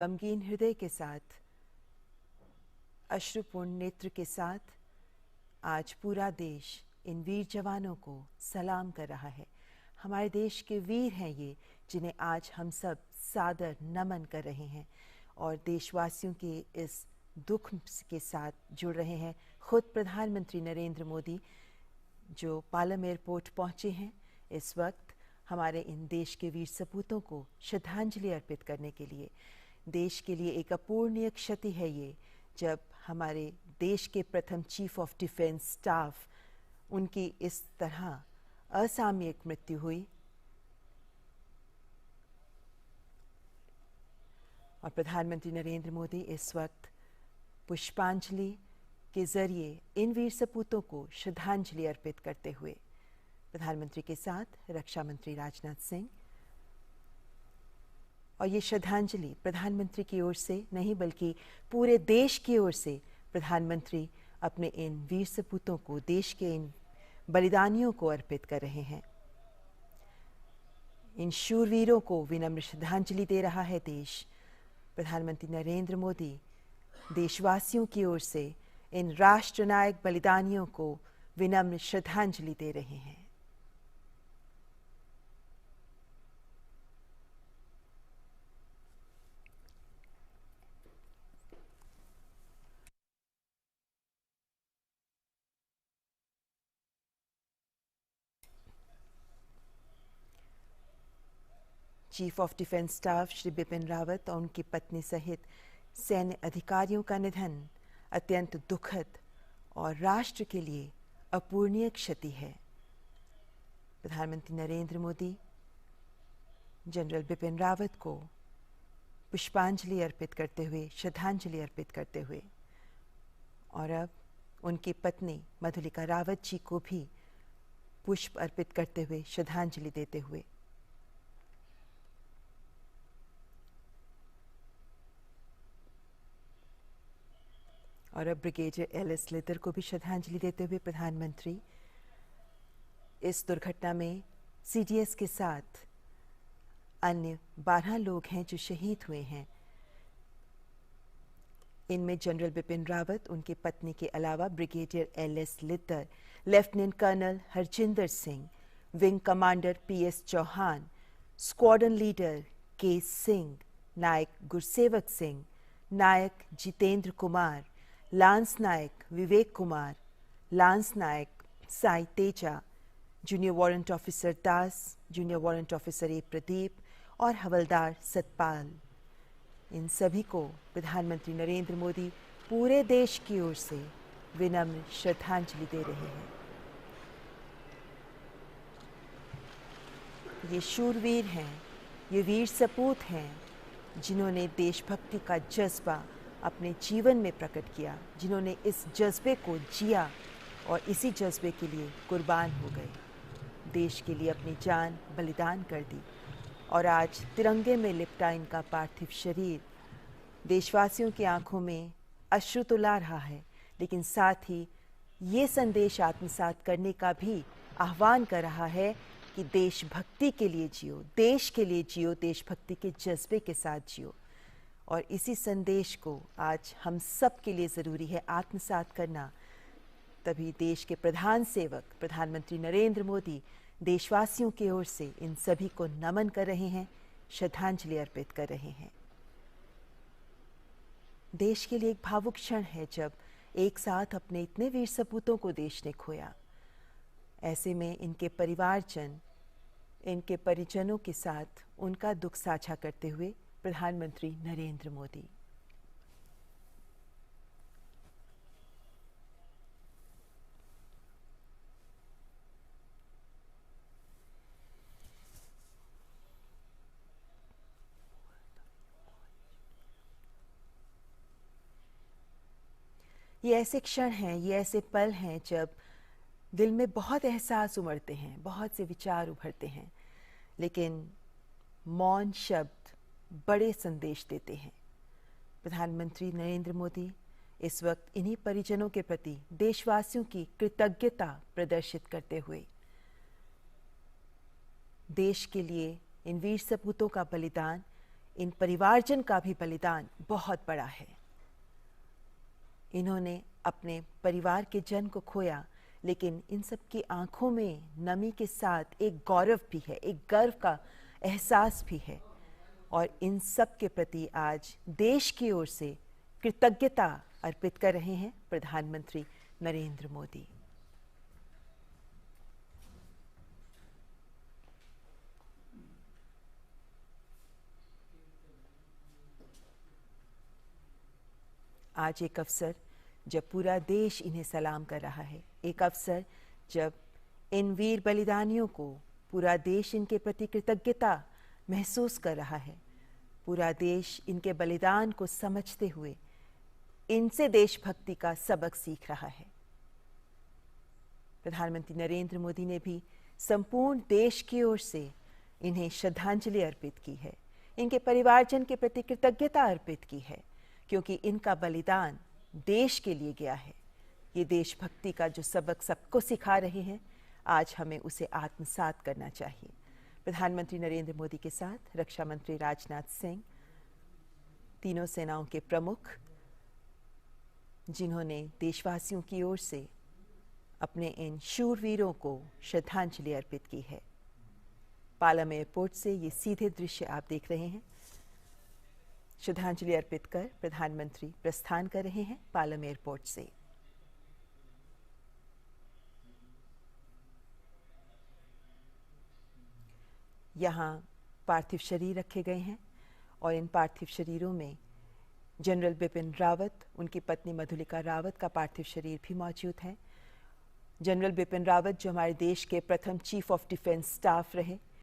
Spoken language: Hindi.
गमगीन हृदय के साथ, अश्रुपूर्ण नेत्र के साथ आज पूरा देश इन वीर जवानों को सलाम कर रहा है। हमारे देश के वीर हैं ये, जिन्हें आज हम सब सादर नमन कर रहे हैं और देशवासियों के इस दुख के साथ जुड़ रहे हैं। खुद प्रधानमंत्री नरेंद्र मोदी जो पालम एयरपोर्ट पहुंचे हैं इस वक्त हमारे इन देश के वीर सपूतों को श्रद्धांजलि अर्पित करने के लिए। देश के लिए एक अपूर्णीय क्षति है ये, जब हमारे देश के प्रथम चीफ ऑफ डिफेंस स्टाफ उनकी इस तरह असामयिक मृत्यु हुई। और प्रधानमंत्री नरेंद्र मोदी इस वक्त पुष्पांजलि के जरिए इन वीर सपूतों को श्रद्धांजलि अर्पित करते हुए प्रधानमंत्री के साथ रक्षा मंत्री राजनाथ सिंह, और ये श्रद्धांजलि प्रधानमंत्री की ओर से नहीं बल्कि पूरे देश की ओर से प्रधानमंत्री अपने इन वीर सपूतों को, देश के इन बलिदानियों को अर्पित कर रहे हैं। इन शूरवीरों को विनम्र श्रद्धांजलि दे रहा है देश। प्रधानमंत्री नरेंद्र मोदी देशवासियों की ओर से इन राष्ट्रनायक बलिदानियों को विनम्र श्रद्धांजलि दे रहे हैं। Chief of defence staff Shri Bipin Rawat और उनकी पत्नी सहित सैन्य अधिकारियों का निधन अत्यंत दुखद और राष्ट्र के लिए अपूर्णीय क्षति है। प्रधानमंत्री नरेंद्र मोदी जनरल बिपिन रावत को पुष्पांजलि अर्पित करते हुए, श्रद्धांजलि अर्पित करते हुए, और अब उनकी पत्नी मधुलिका रावत जी को भी पुष्प अर्पित करते हुए, श्रद्धांजलि देते हुए, और अब ब्रिगेडियर एल.एस. लितर को भी श्रद्धांजलि देते हुए प्रधानमंत्री इस दुर्घटना में सीडीएस के साथ अन्य 12 लोग हैं जो शहीद हुए हैं। इनमें जनरल बिपिन रावत, उनकी पत्नी के अलावा brigadier L S. Lidder, lieutenant colonel Harjinder Singh, wing commander P S. Chauhan, squadron leader K Singh, Naik Gursewak Singh, Naik Jitendra Kumar, lance Naik Vivek Kumar, lance Naik Sai Teja, junior warrant officer Das, junior warrant officer A Pradeep और हवलदार सतपाल, इन सभी को प्रधानमंत्री नरेंद्र मोदी पूरे देश की ओर से विनम्र श्रद्धांजलि दे रहे हैं। ये शूरवीर हैं, ये वीर सपूत हैं, जिन्होंने देशभक्ति का जज्बा अपने जीवन में प्रकट किया, जिन्होंने इस जज्बे को जिया और इसी जज्बे के लिए कुर्बान हो गए, देश के लिए अपनी जान बलिदान कर दी। और आज तिरंगे में लिपटा इनका पार्थिव शरीर देशवासियों की आंखों में अश्रु तो ला रहा है, लेकिन साथ ही ये संदेश आत्मसात करने का भी आह्वान कर रहा है कि देशभक्ति के लिए जियो, देश के लिए जियो, देशभक्ति के जज्बे के साथ जियो। और इसी संदेश को आज हम सब के लिए ज़रूरी है आत्मसात करना। तभी देश के प्रधान सेवक प्रधानमंत्री नरेंद्र मोदी देशवासियों की ओर से इन सभी को नमन कर रहे हैं, श्रद्धांजलि अर्पित कर रहे हैं। देश के लिए एक भावुक क्षण है जब एक साथ अपने इतने वीर सपूतों को देश ने खोया। ऐसे में इनके परिवारजन, इनके परिजनों के साथ उनका दुख साझा करते हुए प्रधानमंत्री नरेंद्र मोदी। ये ऐसे क्षण हैं, ये ऐसे पल हैं जब दिल में बहुत एहसास उमड़ते हैं, बहुत से विचार उभरते हैं, लेकिन मौन शब्द बड़े संदेश देते हैं। प्रधानमंत्री नरेंद्र मोदी इस वक्त इन्हीं परिजनों के प्रति देशवासियों की कृतज्ञता प्रदर्शित करते हुए देश के लिए इन वीर सपूतों का बलिदान इन परिवारजन का भी बलिदान बहुत बड़ा है। इन्होंने अपने परिवार के जन को खोया, लेकिन इन सब की आंखों में नमी के साथ एक गौरव भी है, एक गर्व का एहसास भी है। और इन सब के प्रति आज देश की ओर से कृतज्ञता अर्पित कर रहे हैं प्रधानमंत्री नरेंद्र मोदी। आज एक अवसर जब पूरा देश इन्हें सलाम कर रहा है, एक अवसर जब इन वीर बलिदानियों को पूरा देश इनके प्रति कृतज्ञता महसूस कर रहा है, पूरा देश इनके बलिदान को समझते हुए इनसे देशभक्ति का सबक सीख रहा है। प्रधानमंत्री नरेंद्र मोदी ने भी संपूर्ण देश की ओर से इन्हें श्रद्धांजलि अर्पित की है, इनके परिवारजन के प्रति कृतज्ञता अर्पित की है, क्योंकि इनका बलिदान देश के लिए गया है। ये देशभक्ति का जो सबक सबको सिखा रहे हैं, आज हमें उसे आत्मसात करना चाहिए। प्रधानमंत्री नरेंद्र मोदी के साथ रक्षा मंत्री राजनाथ सिंह, तीनों सेनाओं के प्रमुख, जिन्होंने देशवासियों की ओर से अपने इन शूरवीरों को श्रद्धांजलि अर्पित की है। पालम एयरपोर्ट से ये सीधे दृश्य आप देख रहे हैं। श्रद्धांजलि अर्पित कर प्रधानमंत्री प्रस्थान कर रहे हैं पालम एयरपोर्ट से। यहाँ पार्थिव शरीर रखे गए हैं और इन पार्थिव शरीरों में जनरल बिपिन रावत, उनकी पत्नी मधुलिका रावत का पार्थिव शरीर भी मौजूद है। जनरल बिपिन रावत जो हमारे देश के प्रथम चीफ ऑफ डिफेंस स्टाफ रहे,